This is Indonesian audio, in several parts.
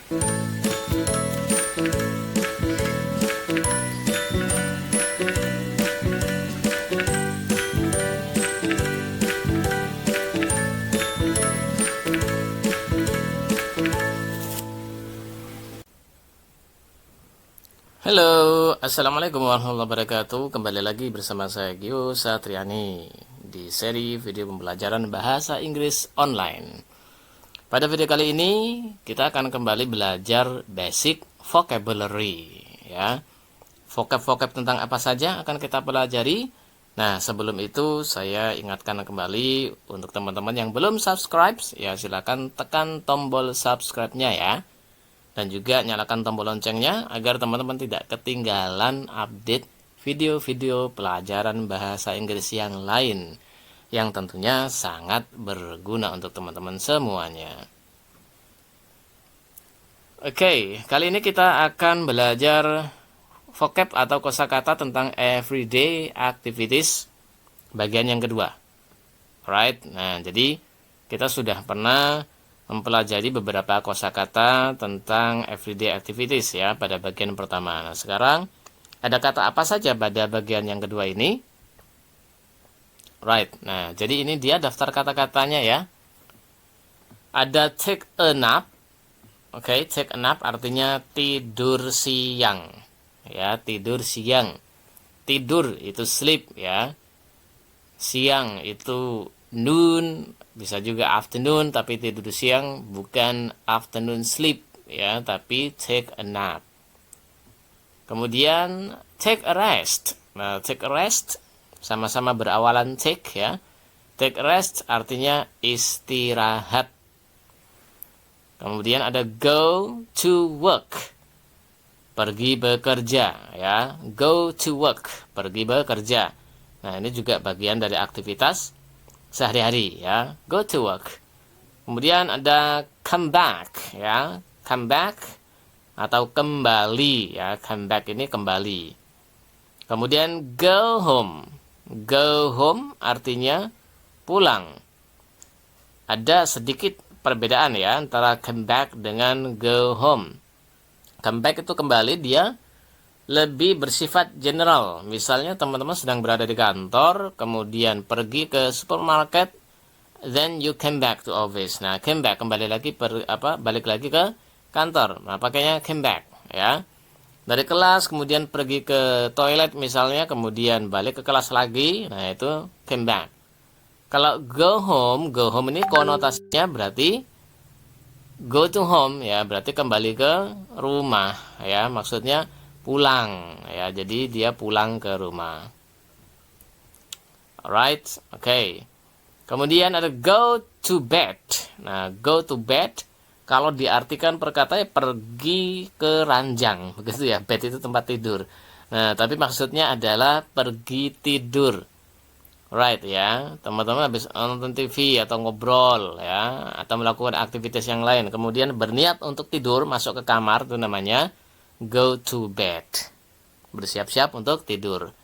Halo, Assalamualaikum warahmatullahi wabarakatuh. Kembali lagi bersama saya Gio Satriani di seri video pembelajaran bahasa Inggris online. Pada video kali ini kita akan kembali belajar basic vocabulary ya. Vocab-vocab tentang apa saja akan kita pelajari. Nah, sebelum itu saya ingatkan kembali untuk teman-teman yang belum subscribe ya, silakan tekan tombol subscribe-nya ya. Dan juga nyalakan tombol loncengnya agar teman-teman tidak ketinggalan update video-video pelajaran bahasa Inggris yang lain yang tentunya sangat berguna untuk teman-teman semuanya. Oke, kali ini kita akan belajar vocab atau kosakata tentang everyday activities bagian yang kedua. Alright, nah jadi kita sudah pernah mempelajari beberapa kosakata tentang everyday activities ya pada bagian pertama. Nah, sekarang ada kata apa saja pada bagian yang kedua ini? Right. Nah, jadi ini dia daftar kata-katanya ya. Ada take a nap. Oke, take a nap artinya tidur siang. Ya, tidur siang. Tidur itu sleep ya. Siang itu noon, bisa juga afternoon, tapi tidur siang bukan afternoon sleep ya, tapi take a nap. Kemudian take a rest. Nah, take a rest sama-sama berawalan take ya. Take a rest artinya istirahat. Kemudian ada go to work. Pergi bekerja ya. Go to work, pergi bekerja. Nah, ini juga bagian dari aktivitas sehari-hari ya, go to work. Kemudian ada come back ya, come back atau kembali ya, come back ini kembali. Kemudian go home artinya pulang. Ada sedikit perbedaan ya antara come back dengan go home. Come back itu kembali, dia lebih bersifat general. Misalnya teman-teman sedang berada di kantor, kemudian pergi ke supermarket, then you came back to office. Nah, came back kembali lagi balik lagi ke kantor. Nah, pakainya came back ya. Dari kelas kemudian pergi ke toilet misalnya, kemudian balik ke kelas lagi. Nah, itu came back. Kalau go home ini konotasinya berarti go to home ya, berarti kembali ke rumah ya. Maksudnya pulang ya, jadi dia pulang ke rumah. Alright, oke. Kemudian ada go to bed. Nah, go to bed kalau diartikan perkataannya pergi ke ranjang, begitu ya. Bed itu tempat tidur. Nah, tapi maksudnya adalah pergi tidur. Right ya, teman-teman habis nonton TV atau ngobrol ya, atau melakukan aktivitas yang lain, kemudian berniat untuk tidur, masuk ke kamar, itu namanya go to bed, bersiap-siap untuk tidur.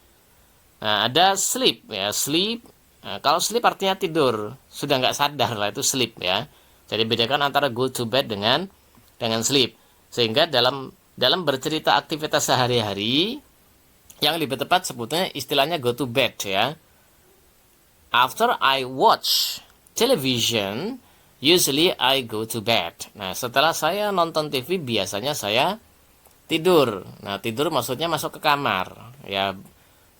Nah, ada sleep ya, sleep. Nah, kalau sleep artinya tidur, sudah nggak sadar lah, itu sleep ya. Jadi bedakan antara go to bed dengan sleep. Sehingga dalam bercerita aktivitas sehari-hari, yang lebih tepat sebutnya istilahnya go to bed ya. After I watch television, usually I go to bed. Nah, setelah saya nonton TV biasanya saya tidur. Nah, tidur maksudnya masuk ke kamar ya,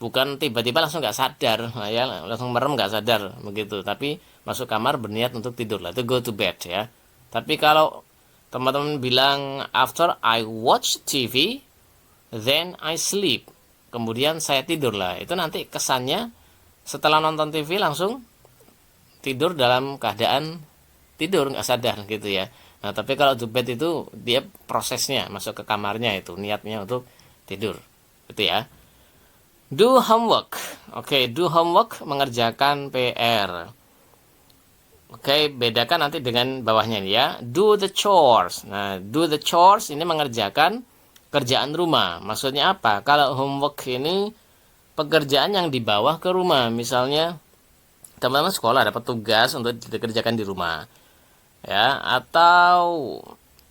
bukan tiba-tiba langsung nggak sadar ya, langsung merem nggak sadar begitu, tapi masuk kamar berniat untuk tidur lah, itu go to bed ya. Tapi kalau teman-teman bilang after I watch TV then I sleep, kemudian saya tidur lah, itu nanti kesannya setelah nonton TV langsung tidur dalam keadaan tidur nggak sadar gitu ya. Nah, tapi kalau to bed itu dia prosesnya masuk ke kamarnya, itu niatnya untuk tidur. Gitu ya. Do homework. Oke, do homework mengerjakan PR. Oke, bedakan nanti dengan bawahnya ya. Do the chores. Nah, do the chores ini mengerjakan kerjaan rumah. Maksudnya apa? Kalau homework ini pekerjaan yang dibawa ke rumah. Misalnya teman-teman sekolah dapat tugas untuk dikerjakan di rumah. Ya, atau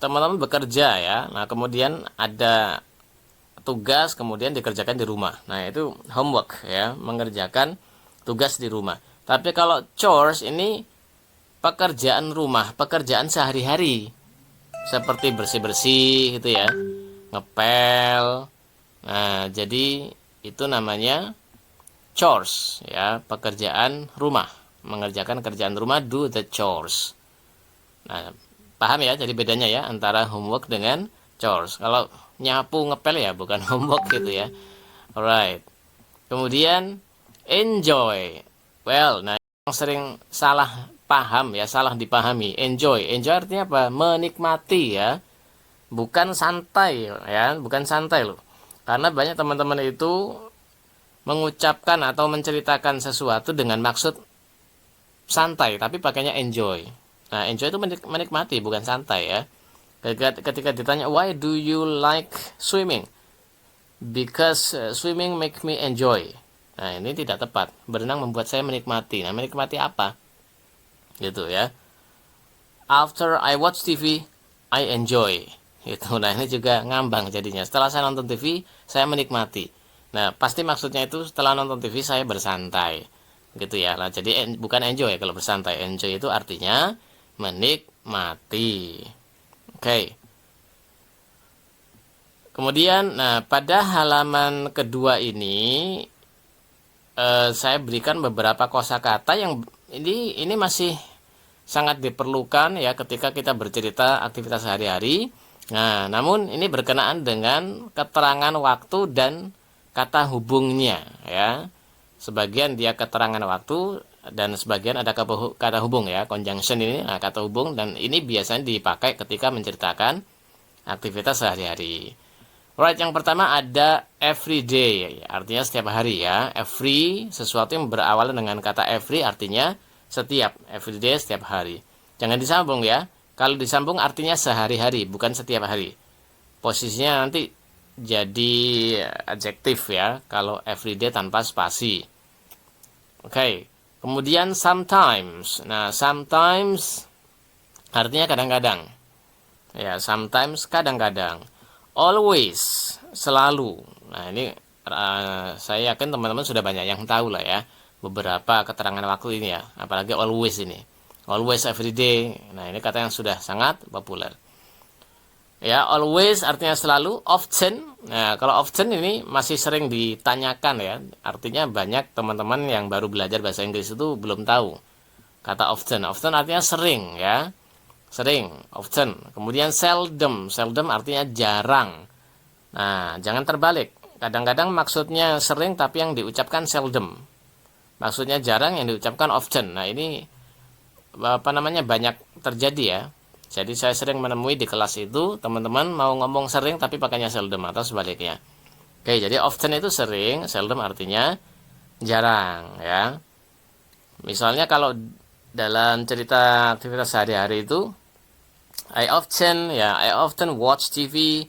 teman-teman bekerja ya. Nah, kemudian ada tugas kemudian dikerjakan di rumah. Nah, itu homework ya, mengerjakan tugas di rumah. Tapi kalau chores ini pekerjaan rumah, pekerjaan sehari-hari. Seperti bersih-bersih gitu ya. Ngepel. Nah, jadi itu namanya chores ya, pekerjaan rumah. Mengerjakan kerjaan rumah, do the chores. Nah, paham ya jadi bedanya ya antara homework dengan chores. Kalau nyapu ngepel ya bukan homework gitu ya. Alright. Kemudian enjoy. Well, nah yang sering salah paham ya, salah dipahami. Enjoy. Enjoy artinya apa? Menikmati ya. Bukan santai ya, bukan santai loh. Karena banyak teman-teman itu mengucapkan atau menceritakan sesuatu dengan maksud santai, tapi pakainya enjoy. Nah, enjoy itu menikmati, bukan santai ya. Ketika ditanya, why do you like swimming? Because swimming make me enjoy. Nah, ini tidak tepat. Berenang membuat saya menikmati. Nah, menikmati apa? Gitu ya. After I watch TV, I enjoy. Gitu. Nah, ini juga ngambang jadinya. Setelah saya nonton TV, saya menikmati. Nah, pasti maksudnya itu setelah nonton TV saya bersantai. Gitu ya. Nah, jadi bukan enjoy kalau bersantai. Enjoy itu artinya menikmati. Oke. Kemudian, nah pada halaman kedua ini saya berikan beberapa kosakata yang ini masih sangat diperlukan ya ketika kita bercerita aktivitas sehari-hari. Nah, namun ini berkenaan dengan keterangan waktu dan kata hubungnya ya. Sebagian dia keterangan waktu dan sebagian ada kata hubung ya, conjunction ini, nah, kata hubung, dan ini biasanya dipakai ketika menceritakan aktivitas sehari-hari. Right, yang pertama ada every day, artinya setiap hari ya. Every, sesuatu yang berawal dengan kata every artinya setiap, every day setiap hari. Jangan disambung ya. Kalau disambung artinya sehari-hari, bukan setiap hari. Posisinya nanti jadi adjektif ya, kalau every day tanpa spasi. Oke. Kemudian sometimes. Nah, sometimes artinya kadang-kadang. Ya, sometimes kadang-kadang. Always, selalu. Nah, ini saya yakin teman-teman sudah banyak yang tahu lah ya beberapa keterangan waktu ini ya, apalagi always ini. Always, every day. Nah, ini kata yang sudah sangat populer. Ya, always artinya selalu, often. Nah, kalau often ini masih sering ditanyakan ya. Artinya banyak teman-teman yang baru belajar bahasa Inggris itu belum tahu kata often. Often artinya sering ya. Sering, often. Kemudian seldom. Seldom artinya jarang. Nah, jangan terbalik. Kadang-kadang maksudnya sering tapi yang diucapkan seldom. Maksudnya jarang yang diucapkan often. Nah, ini banyak terjadi ya. Jadi saya sering menemui di kelas itu teman-teman mau ngomong sering tapi pakainya seldom atau sebaliknya. Oke, jadi often itu sering, seldom artinya jarang ya. Misalnya kalau dalam cerita aktivitas sehari-hari itu I often watch TV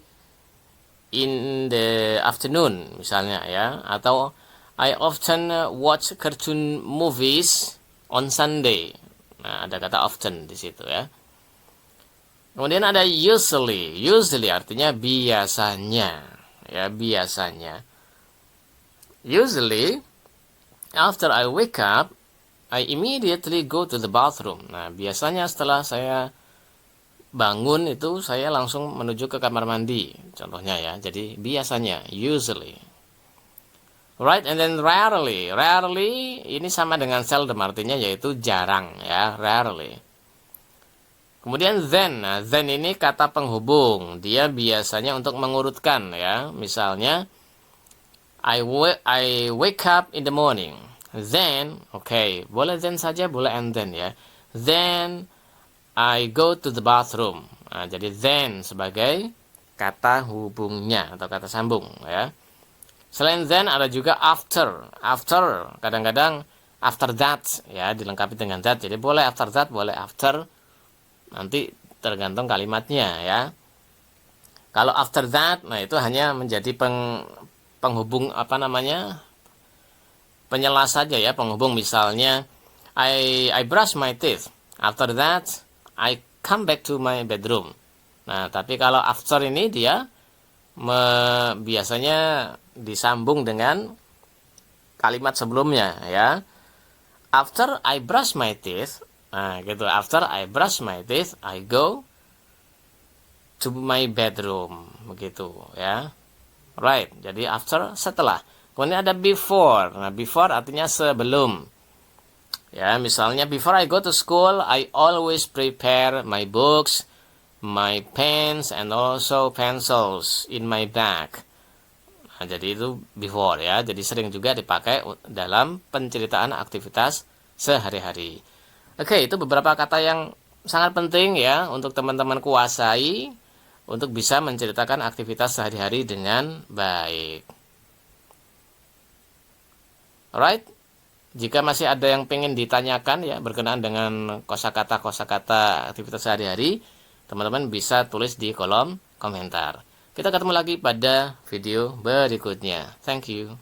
in the afternoon misalnya ya, atau I often watch cartoon movies on Sunday. Nah, ada kata often di situ ya. Kemudian ada usually. Usually artinya biasanya ya, biasanya. Usually after I wake up I immediately go to the bathroom. Nah, biasanya setelah saya bangun itu saya langsung menuju ke kamar mandi, contohnya ya. Jadi biasanya, usually. Right, and then rarely. Rarely ini sama dengan seldom, artinya yaitu jarang ya, rarely. Kemudian then. Nah, then ini kata penghubung. Dia biasanya untuk mengurutkan ya. Misalnya I wake up in the morning. Then, okay, boleh then saja, boleh and then ya. Then I go to the bathroom. Nah, jadi then sebagai kata hubungnya atau kata sambung ya. Selain then ada juga after. After kadang-kadang after that ya, dilengkapi dengan that. Jadi boleh after that, boleh after. Nanti tergantung kalimatnya ya. Kalau after that, nah itu hanya menjadi penghubung penyela saja ya, penghubung. Misalnya I brush my teeth. After that I come back to my bedroom. Nah, tapi kalau after ini dia biasanya disambung dengan kalimat sebelumnya ya. After I brush my teeth, nah gitu. After I brush my teeth, I go to my bedroom, begitu ya. Right. Jadi after setelah. Kemudian ada before. Nah, before artinya sebelum. Ya, misalnya before I go to school, I always prepare my books, my pens, and also pencils in my bag. Nah, jadi itu before ya. Jadi sering juga dipakai dalam penceritaan aktivitas sehari-hari. Oke, itu beberapa kata yang sangat penting ya untuk teman-teman kuasai untuk bisa menceritakan aktivitas sehari-hari dengan baik. Alright. Jika masih ada yang pengen ditanyakan ya berkenaan dengan kosakata aktivitas sehari-hari, teman-teman bisa tulis di kolom komentar. Kita ketemu lagi pada video berikutnya. Thank you.